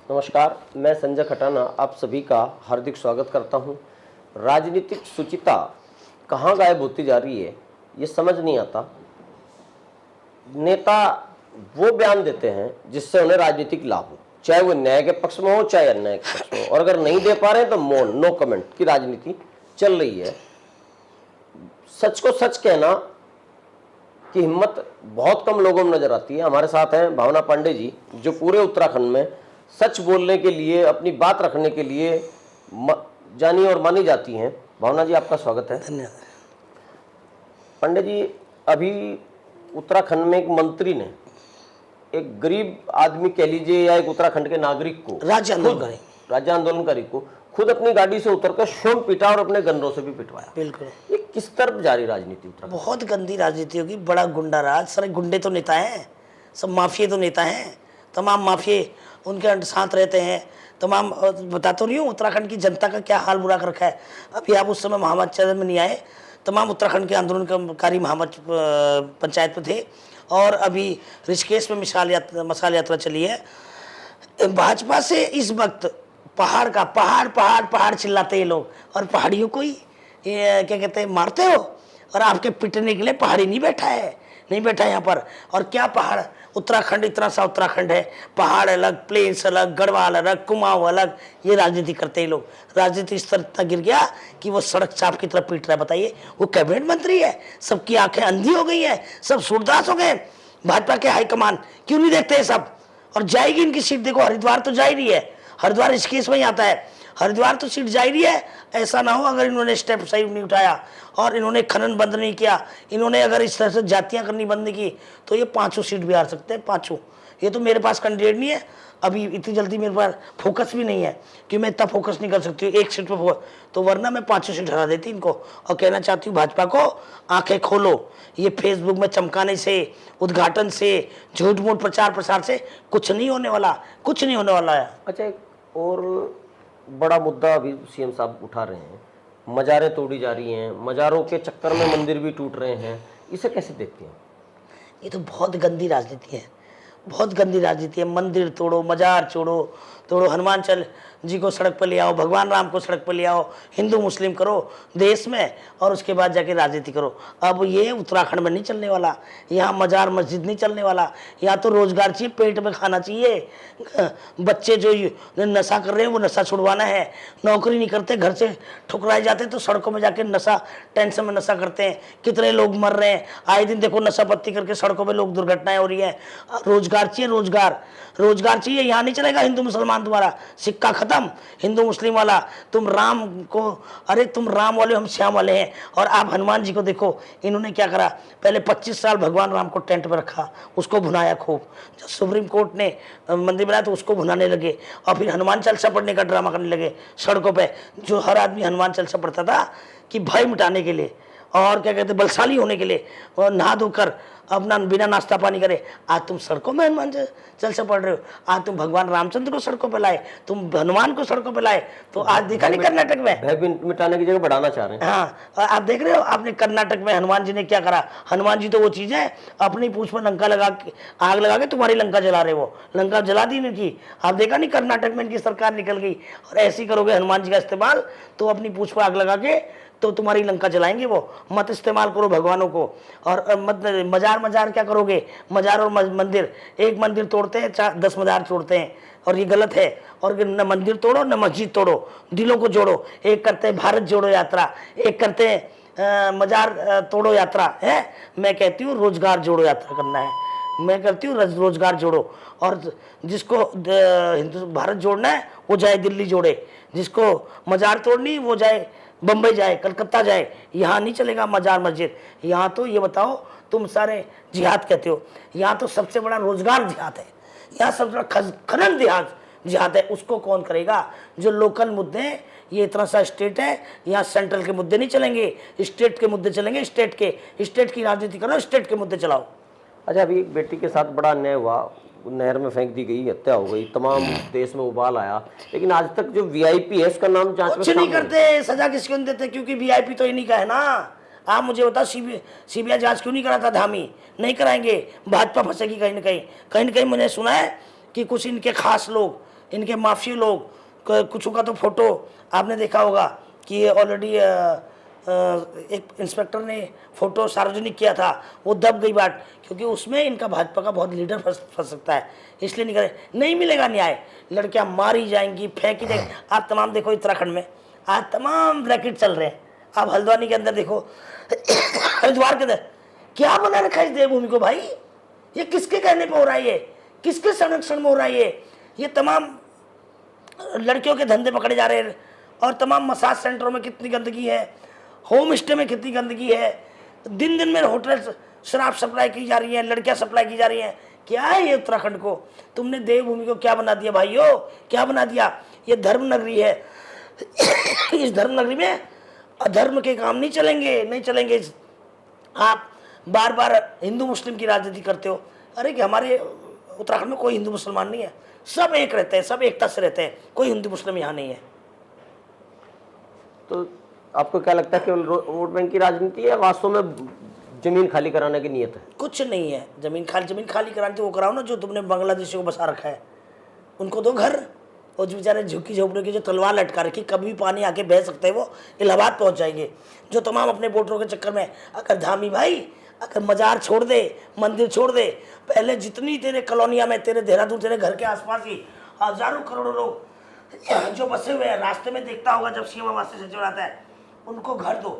नमस्कार, मैं संजय खटाना आप सभी का हार्दिक स्वागत करता हूं। राजनीतिक शुचिता कहां गायब होती जा रही है ये समझ नहीं आता। नेता वो बयान देते हैं जिससे उन्हें राजनीतिक लाभ हो, चाहे वो न्याय के पक्ष में हो चाहे अन्याय के पक्ष में हो, और अगर नहीं दे पा रहे हैं तो मौन, नो कमेंट की राजनीति चल रही है। सच को सच कहना की हिम्मत बहुत कम लोगों में नजर आती है। हमारे साथ हैं भावना पांडे जी, जो पूरे उत्तराखंड में सच बोलने के लिए, अपनी बात रखने के लिए जानी और मानी जाती हैं। भावना जी, आपका स्वागत है। धन्यवाद। पांडे जी, अभी उत्तराखंड में एक मंत्री ने एक गरीब आदमी कह लीजिए या एक उत्तराखंड के नागरिक को, राज्य आंदोलनकारी को खुद अपनी गाड़ी से उतरकर स्वयं पिटा और अपने गनरों से भी पिटवाया। बिल्कुल। ये किस तरफ जा रही राजनीति उत्तराखंड? बहुत गंदी राजनीति होगी, बड़ा गुंडा राज। सारे गुंडे तो नेता हैं, सब माफिया तो नेता हैं, तमाम माफिया उनके साथ रहते हैं। तमाम बता तो रही हूँ उत्तराखंड की जनता का क्या हाल बुरा कर रखा है। अभी आप उस समय महामंचल में नहीं आए, तमाम उत्तराखंड के आंदोलनकारी महामंच पंचायत में थे, और अभी ऋषिकेश में मशाल यात्रा चली है। भाजपा से इस वक्त पहाड़ चिल्लाते हैं लोग, और पहाड़ियों को ही क्या कहते हैं, मारते हो, और आपके पिटने के लिए पहाड़ी नहीं बैठा यहाँ पर। और क्या पहाड़, उत्तराखंड इतना सा उत्तराखंड है, पहाड़ अलग, प्लेन्स अलग, गढ़वाल अलग, कुमाऊं अलग, ये राजनीति करते हैं लोग। राजनीति इस तरह इतना गिर गया कि वो सड़क चाप की तरफ पीट रहा है। बताइए, वो कैबिनेट मंत्री है, सबकी आंखें अंधी हो गई है, सब सूरदास हो गए। भाजपा के हाईकमान क्यों नहीं देखते हैं सब? और जाएगी इनकी सीट, देखो हरिद्वार तो जा ही रही है, हरिद्वार ऋषिकेश में ही आता है, हरिद्वार तो सीट जा ही रही है। ऐसा ना हो अगर इन्होंने स्टेप सही नहीं उठाया और इन्होंने खनन बंद नहीं किया, इन्होंने अगर इस तरह से जातियां करनी बंद नहीं की, तो ये 5 सीट भी हार सकते हैं, 5। ये तो मेरे पास कैंडिडेट नहीं है अभी, इतनी जल्दी मेरे पास फोकस भी नहीं है कि मैं इतना फोकस नहीं कर सकती हूँ एक सीट पर, तो वरना मैं 5 सीट हरा देती इनको। और कहना चाहती हूँ भाजपा को, आंखें खोलो। ये फेसबुक में चमकाने से, उद्घाटन से, झूठ मूठ प्रचार प्रसार से कुछ नहीं होने वाला, कुछ नहीं होने वाला है। अच्छा, एक और बड़ा मुद्दा अभी सीएम साहब उठा रहे हैं, मजारें तोड़ी जा रही हैं, मजारों के चक्कर में मंदिर भी टूट रहे हैं, इसे कैसे देखते हैं? ये तो बहुत गंदी राजनीति है, बहुत गंदी राजनीति है। मंदिर तोड़ो, मजार तोड़ो, हनुमान चल जी को सड़क पर ले आओ, भगवान राम को सड़क पर ले आओ, हिंदू मुस्लिम करो देश में, और उसके बाद जाके राजनीति करो। अब ये उत्तराखंड में नहीं चलने वाला, यहाँ मजार मस्जिद नहीं चलने वाला। यहाँ तो रोजगार चाहिए, पेट में खाना चाहिए। बच्चे जो नशा कर रहे हैं वो नशा छुड़वाना है, नौकरी नहीं करते, घर से ठुकराए जाते, तो सड़कों में जाके नशा, टेंशन में नशा करते हैं। कितने लोग मर रहे हैं आए दिन, देखो नशा पत्ती करके सड़कों पर लोग दुर्घटनाएं हो रही है। रोजगार चाहिए, रोजगार चाहिए। यहाँ नहीं चलेगा हिंदू मुसलमान, तुम्हारा सिक्का खत्म, हिंदू मुस्लिम वाला। तुम राम को, अरे तुम राम वाले, हम श्याम वाले हैं। और आप हनुमान जी को देखो, इन्होंने क्या करा, पहले 25 साल भगवान राम को टेंट में रखा, उसको भुनाया खूब। जब सुप्रीम कोर्ट ने मंदिर बनाया तो उसको भुनाने लगे, और फिर हनुमान चालीसा पढ़ने का ड्रामा करने लगे सड़कों पर। जो हर आदमी हनुमान चालीसा पढ़ता था कि भय मिटाने के लिए, और क्या कहते, बलशाली होने के लिए, और नहा धोकर अपना बिना नाश्ता पानी करे, आज तुम सड़कों में हनुमान चालीसा पढ़ रहे हो। आज तुम भगवान रामचंद्र को सड़कों पे लाए, तुम हनुमान को सड़कों पे लाए। तो आज देखा नहीं कर्नाटक में, भय मिटाने की जगह बढ़ाना चाह रहे हैं। हाँ, आप देख रहे हो आपने कर्नाटक में हनुमान जी ने क्या करा। हनुमान जी तो वो चीज है, अपनी पूंछ में लंका लगा के, आग लगा के तुम्हारी लंका जला रहे, वो लंका जला दी नहीं थी। आप देखा नहीं कर्नाटक में इनकी सरकार निकल गई। और ऐसी करोगे हनुमान जी का इस्तेमाल, तो अपनी पूंछ पर आग लगा के तो तुम्हारी लंका जलाएंगे वो। मत इस्तेमाल करो भगवानों को। और मत मजार क्या करोगे, मजार और मंदिर, एक मंदिर तोड़ते हैं 10 मजार तोड़ते हैं, और ये गलत है। और न मंदिर तोड़ो न मस्जिद तोड़ो, दिलों को जोड़ो। एक करते हैं भारत जोड़ो यात्रा, एक करते हैं मजार तोड़ो यात्रा है। मैं कहती हूँ रोजगार जोड़ो यात्रा करना है, मैं करती हूँ रोजगार जोड़ो। और जिसको हिंदू भारत जोड़ना है वो जाए दिल्ली जोड़े, जिसको मजार तोड़नी वो जाए बम्बई जाए, कलकत्ता जाए। यहाँ नहीं चलेगा मजार मस्जिद। यहाँ तो ये बताओ, तुम सारे जिहाद कहते हो, यहाँ तो सबसे बड़ा रोजगार जिहाद है, यहाँ सबसे बड़ा खनन जिहाद है। उसको कौन करेगा? जो लोकल मुद्दे हैं, ये इतना सा स्टेट है, यहाँ सेंट्रल के मुद्दे नहीं चलेंगे, स्टेट के मुद्दे चलेंगे। स्टेट की राजनीति करो, स्टेट के मुद्दे चलाओ। अच्छा, अभी एक बेटी के साथ बड़ा अन्याय हुआ, नहर में फेंक दी गई, हत्या हो गई, तमाम देश में उबाल आया, लेकिन आज तक जो वीआईपी है उसका नाम जांच में नहीं करते, सजा किसको नहीं देते? क्योंकि वीआईपी तो इन्हीं का है ना। आप मुझे बताओ, सीबीआई जांच क्यों नहीं कराता धामी? नहीं कराएंगे, भाजपा फंसेगी कहीं ना कहीं। मुझे सुना है कि कुछ इनके खास लोग इनके माफिया लोग कुछों का तो फोटो आपने देखा होगा कि ये ऑलरेडी एक इंस्पेक्टर ने फोटो सार्वजनिक किया था, वो दब गई बात, क्योंकि उसमें इनका भाजपा का बहुत लीडर फंस सकता है, इसलिए नहीं करे, नहीं मिलेगा न्याय, लड़कियां मारी जाएंगी, फेंकी जाएंगी। आप तमाम देखो उत्तराखंड में आज तमाम रैकेट चल रहे हैं। आप हल्द्वानी के अंदर देखो, हरिद्वार के अंदर क्या बना रखा है इस देवभूमि को भाई? ये किसके कहने पे हो रहा है? ये किसके संरक्षण में हो रहा है? ये तमाम लड़कियों के धंधे पकड़े जा रहे हैं, और तमाम मसाज सेंटरों में कितनी गंदगी है, होम स्टे में कितनी गंदगी है, दिन दिन में होटल शराब सप्लाई की जा रही है, लड़कियां सप्लाई की जा रही हैं। क्या है ये उत्तराखंड को? तुमने देवभूमि को क्या बना दिया भाइयों? क्या बना दिया? ये धर्म नगरी है। इस धर्म नगरी में अधर्म के काम नहीं चलेंगे, नहीं चलेंगे। आप बार बार हिंदू मुस्लिम की राजनीति करते हो। अरे कि हमारे उत्तराखंड में कोई हिंदू मुसलमान नहीं है, सब एक रहते हैं, सब एकता से रहते हैं, कोई हिंदू मुस्लिम यहाँ नहीं है। तो आपको क्या लगता है केवल वोट बैंक की राजनीति है, वास्तव में जमीन खाली कराने की नीयत है? कुछ नहीं है। जमीन खाली करानी तो वो कराओ ना जो तुमने बांग्लादेशियों को बसा रखा है, उनको दो घर। और जो बेचारे झुग्गी झोपड़ियों की जो तलवार लटका रखी, कभी भी पानी आके बह सकते हैं, वो इलाहाबाद पहुंच जाएंगे। जो तमाम अपने वोटरों के चक्कर में, अगर धामी भाई अगर मजार छोड़ दे, मंदिर छोड़ दे, पहले जितनी तेरे कॉलोनिया में, तेरे देहरादून, तेरे घर के आसपास ही हजारों करोड़ों लोग जो बसे हुए हैं, रास्ते में देखता होगा जब सीएम आवास से चढ़ाता है, उनको घर दो।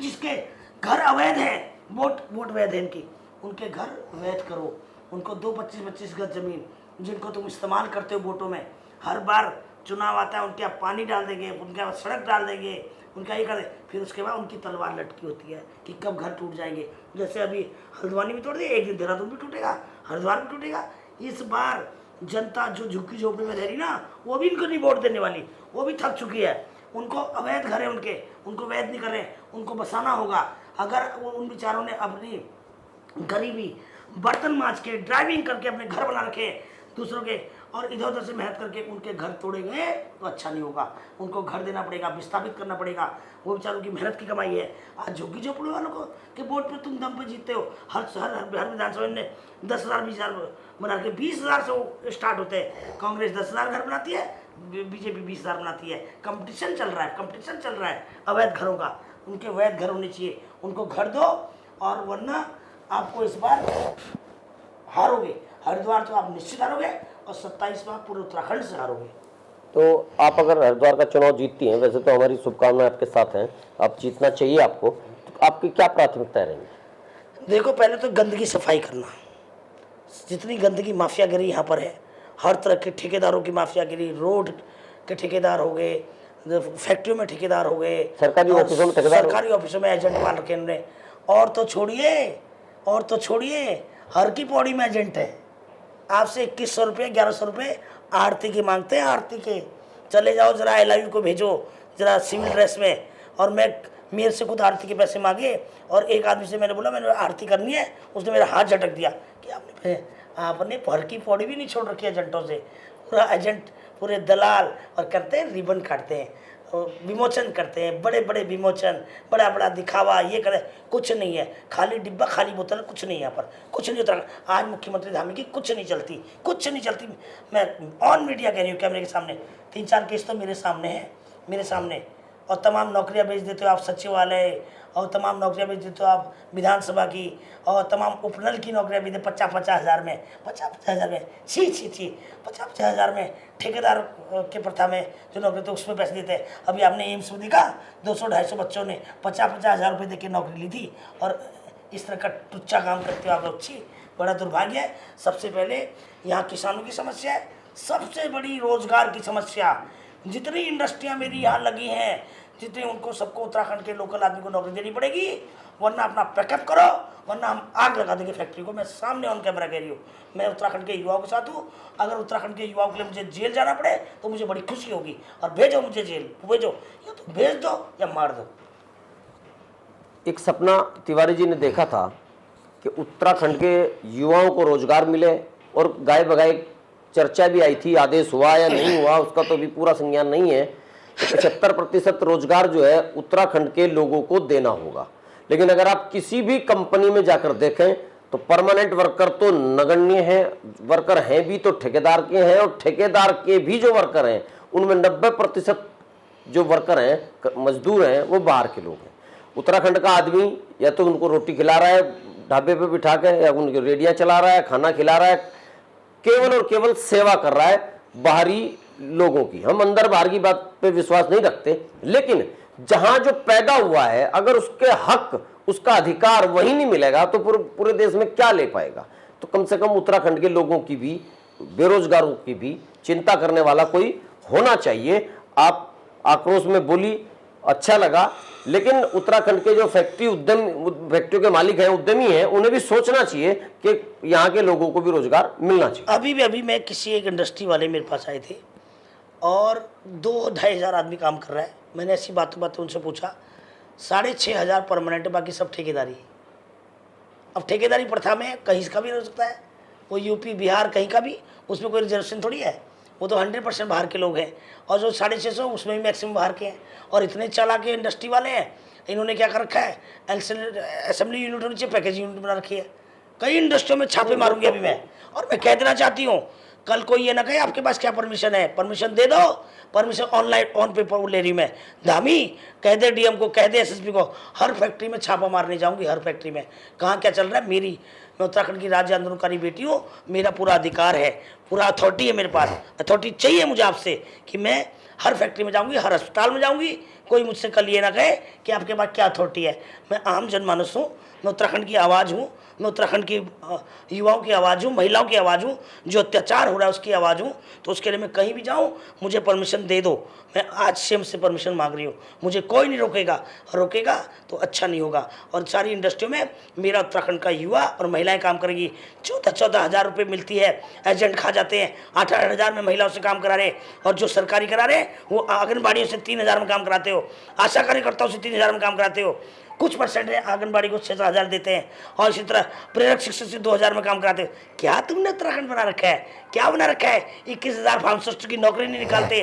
जिसके घर अवैध है, वोट वैध है इनकी, उनके घर वैध करो, उनको दो 25-25 गज जमीन, जिनको तुम इस्तेमाल करते हो वोटों में। हर बार चुनाव आता है, उनके यहाँ पानी डाल देंगे, उनके यहाँ सड़क डाल देंगे, उनका ये कर दे, फिर उसके बाद उनकी तलवार लटकी होती है कि कब घर टूट जाएंगे। जैसे अभी हल्द्वानी में तोड़ दिए, एक दिन देहरादून भी टूटेगा, हरिद्वार भी टूटेगा। इस बार जनता जो झुग्गी झोपड़ी में रह रही ना, वो भी इनको नहीं वोट देने वाली, वो भी थक चुकी है। उनको अवैध घर है उनको वैध नहीं कर रहे, उनको बसाना होगा। अगर उन बेचारों ने अपनी गरीबी बर्तन मांज के, ड्राइविंग करके अपने घर बना रखे दूसरों के, और इधर उधर से मेहनत करके उनके घर तोड़े गए तो अच्छा नहीं होगा। उनको घर देना पड़ेगा, विस्थापित करना पड़ेगा, वो बेचारों की मेहनत की कमाई है। आज झुग्गी झोपड़ी वालों को के वोट पे तुम दम पे जीतते हो। हर विधानसभा में 10,000 20,000 बना के 20,000 से वो स्टार्ट होते हैं। कांग्रेस 10,000 घर बनाती है, बीजेपी 20,000 बनाती है। कंपटीशन चल रहा है अवैध घरों का। उनके वैध घर होने चाहिए, उनको घर दो, और वरना आपको इस बार हारोगे। हरिद्वार तो आप निश्चित हारोगे, और 27 बार पूरे उत्तराखंड से हारोगे। तो आप अगर हरिद्वार का चुनाव जीतती हैं, वैसे तो हमारी शुभकामनाएं आपके साथ हैं, आप जीतना चाहिए आपको, तो आपकी क्या प्राथमिकताएं रहेंगी? देखो, पहले तो गंदगी सफाई करना। जितनी गंदगी माफियागिरी यहाँ पर है, हर तरह के ठेकेदारों की माफियागिरी, रोड के ठेकेदार हो गए, फैक्ट्रियों में ठेकेदार हो गए, सरकारी ऑफिसों में एजेंट मान रखे इन्होंने। और तो छोड़िए हर की पौड़ी में एजेंट है। आपसे 2100 रुपये 1100 रुपये आरती के मांगते हैं। आरती के चले जाओ जरा, LIU को भेजो जरा सिविल ड्रेस में, और मेरे से खुद आरती के पैसे मांगे। और एक आदमी से मैंने बोला मैंने आरती करनी है, उसने मेरा हाथ झटक दिया कि आपने भर की पौड़ी भी नहीं छोड़ रखी एजेंटों से। पूरा एजेंट, पूरे दलाल, और करते हैं रिबन काटते हैं, विमोचन करते हैं, बड़े बड़े विमोचन, बड़ा बड़ा दिखावा, ये करे। कुछ नहीं है, खाली डिब्बा, खाली बोतल, कुछ नहीं। यहाँ पर कुछ नहीं होता। आज मुख्यमंत्री धामी की कुछ नहीं चलती। मैं ऑन मीडिया कह रही हूँ, कैमरे के सामने। 3-4 केस तो मेरे सामने। और तमाम नौकरियां बेच देते हो आप सचिवालय, और तमाम नौकरियां बेच देते हो आप विधानसभा की, और तमाम उपनल की नौकरियां बेच दे 50-50 हज़ार में। छी 50-50 हज़ार में ठेकेदार के प्रथा में जो नौकरी तो उसमें पैसे देते हैं। अभी आपने एम्स में देखा, 200-250 बच्चों ने 50-50 हज़ार रुपये दे के नौकरी ली थी। और इस तरह का टुच्चा काम करते हो आप लोग। छी, बड़ा दुर्भाग्य है। सबसे पहले यहाँ किसानों की समस्या है, सबसे बड़ी रोजगार की समस्या। जितनी इंडस्ट्रियां मेरी यहाँ लगी हैं, जितने उनको सबको उत्तराखंड के लोकल आदमी को नौकरी देनी पड़ेगी, वरना अपना पैकअप करो, वरना हम आग लगा देंगे फैक्ट्री को। मैं सामने ऑन कैमरा कह रही हूँ। मैं उत्तराखंड के युवाओं के साथ हूँ। अगर उत्तराखंड के युवाओं के लिए मुझे जेल जाना पड़े तो मुझे बड़ी खुशी होगी। और भेजो मुझे जेल, भेजो, या तो भेज दो या मार दो। एक सपना तिवारी जी ने देखा था कि उत्तराखंड के युवाओं को रोजगार मिले, और गाय बगाए चर्चा भी आई थी। आदेश हुआ या नहीं हुआ उसका तो भी पूरा संज्ञान नहीं है। 75% रोजगार जो है उत्तराखंड के लोगों को देना होगा। लेकिन अगर आप किसी भी कंपनी में जाकर देखें तो परमानेंट वर्कर तो नगण्य है, वर्कर हैं भी तो ठेकेदार के हैं, और ठेकेदार के भी जो वर्कर हैं उनमें 90% जो वर्कर हैं, मजदूर हैं, वो बाहर के लोग हैं। उत्तराखंड का आदमी या तो उनको रोटी खिला रहा है ढाबे पे बिठा के, या उनकी रेडियां चला रहा है, खाना खिला रहा है, केवल और केवल सेवा कर रहा है बाहरी लोगों की। हम अंदर बाहर की बात पे विश्वास नहीं रखते, लेकिन जहां जो पैदा हुआ है अगर उसके हक, उसका अधिकार वही नहीं मिलेगा तो पूरे देश में क्या ले पाएगा। तो कम से कम उत्तराखंड के लोगों की भी, बेरोजगारों की भी चिंता करने वाला कोई होना चाहिए। आप आक्रोश में बोली, अच्छा लगा, लेकिन उत्तराखंड के जो फैक्ट्रियों के मालिक हैं, उद्यमी हैं, उन्हें भी सोचना चाहिए कि यहाँ के लोगों को भी रोजगार मिलना चाहिए। अभी मैं किसी एक इंडस्ट्री वाले मेरे पास आए थे और 2-2.5 हज़ार आदमी काम कर रहा है। मैंने ऐसी बातों उनसे पूछा, 6,500 परमानेंट, बाकी सब ठेकेदारी। अब ठेकेदारी प्रथा में कहीं का भी हो सकता है, वो यूपी बिहार कहीं का भी, उसमें कोई रिजर्वेशन थोड़ी है। वो तो 100% बाहर के लोग हैं, और जो 650 उसमें भी मैक्सिमम बाहर के हैं। और इतने चालाक के इंडस्ट्री वाले हैं, इन्होंने क्या कर रखा है, असेंबली यूनिट नीचे पैकेजिंग यूनिट बना रखी है। कई इंडस्ट्रियों में छापे मारूंगी अभी मैं। और मैं कह देना चाहती हूँ, कल कोई ये ना कहे आपके पास क्या परमिशन है, परमिशन दे दो। परमिशन ऑनलाइन ऑन पेपर ले रही मैं। धामी कह दे डीएम को, कह दे एसएसपी को, हर फैक्ट्री में छापा मारने जाऊंगी, हर फैक्ट्री में कहाँ क्या चल रहा है। मैं उत्तराखंड की राज्य आंदोलनकारी बेटी हूँ, मेरा पूरा अधिकार है, पूरा अथॉरिटी है मेरे पास। अथॉरिटी चाहिए मुझे आपसे कि मैं हर फैक्ट्री में जाऊंगी, हर अस्पताल में जाऊंगी। कोई मुझसे कल ये ना कहे कि आपके पास क्या अथॉरिटी है। मैं आम जनमानस हूँ, मैं उत्तराखंड की आवाज़ हूँ, मैं उत्तराखंड की युवाओं की आवाज़ हूँ, महिलाओं की आवाज़ हूँ, जो अत्याचार हो रहा है उसकी आवाज़ हूँ। तो उसके लिए मैं कहीं भी जाऊँ मुझे परमिशन दे दो। मैं आज से परमिशन मांग रही हूँ, मुझे कोई नहीं रोकेगा तो अच्छा नहीं होगा। और सारी इंडस्ट्रियों में मेरा उत्तराखंड का युवा और महिलाएं काम करेंगी। 14-14 हज़ार रुपये मिलती है, एजेंट खा जाते हैं। 8-8 हज़ार में महिलाओं से काम करा रहे, और जो सरकारी करा रहे वो आंगनबाड़ियों से 3,000 में काम कराते हो, आशा कार्यकर्ताओं से 3,000 में काम कराते हो। कुछ परसेंट आंगनबाड़ी को 6 हज़ार देते हैं, और इसी तरह प्रेरक शिक्षक से 2,000 में काम कराते हो। क्या तुमने उत्तराखंड बना रखा है, क्या बना रखा है? 21,000 फार्मासिस्ट की नौकरी नहीं निकालते।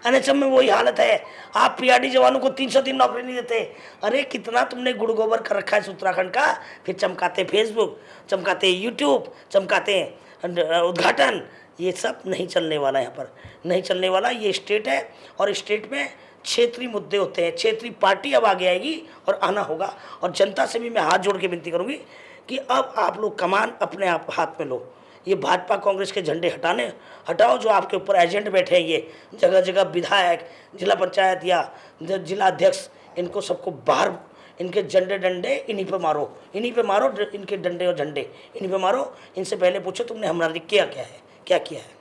एनएचएम में वही हालत है, आप पीआरडी जवानों को 303 नौकरी नहीं देते। अरे कितना तुमने गुड़ गोबर कर रखा है इस उत्तराखंड का। फिर चमकाते फेसबुक, चमकाते यूट्यूब, चमकाते उद्घाटन। ये सब नहीं चलने वाला, यहाँ पर नहीं चलने वाला। ये स्टेट है, और स्टेट में क्षेत्रीय मुद्दे होते हैं। क्षेत्रीय पार्टी अब आगे आएगी और आना होगा। और जनता से भी मैं हाथ जोड़ के विनती करूंगी कि अब आप लोग कमान अपने आप हाथ में लो। ये भाजपा कांग्रेस के झंडे हटाओ, जो आपके ऊपर एजेंट बैठे हैं, ये जगह जगह विधायक, जिला पंचायत या जिला अध्यक्ष, इनको सबको बाहर, इनके डंडे इन्हीं पे मारो, इनके डंडे और झंडे इन्हीं पे मारो। इनसे पहले पूछो तुमने हमारे लिए क्या किया है।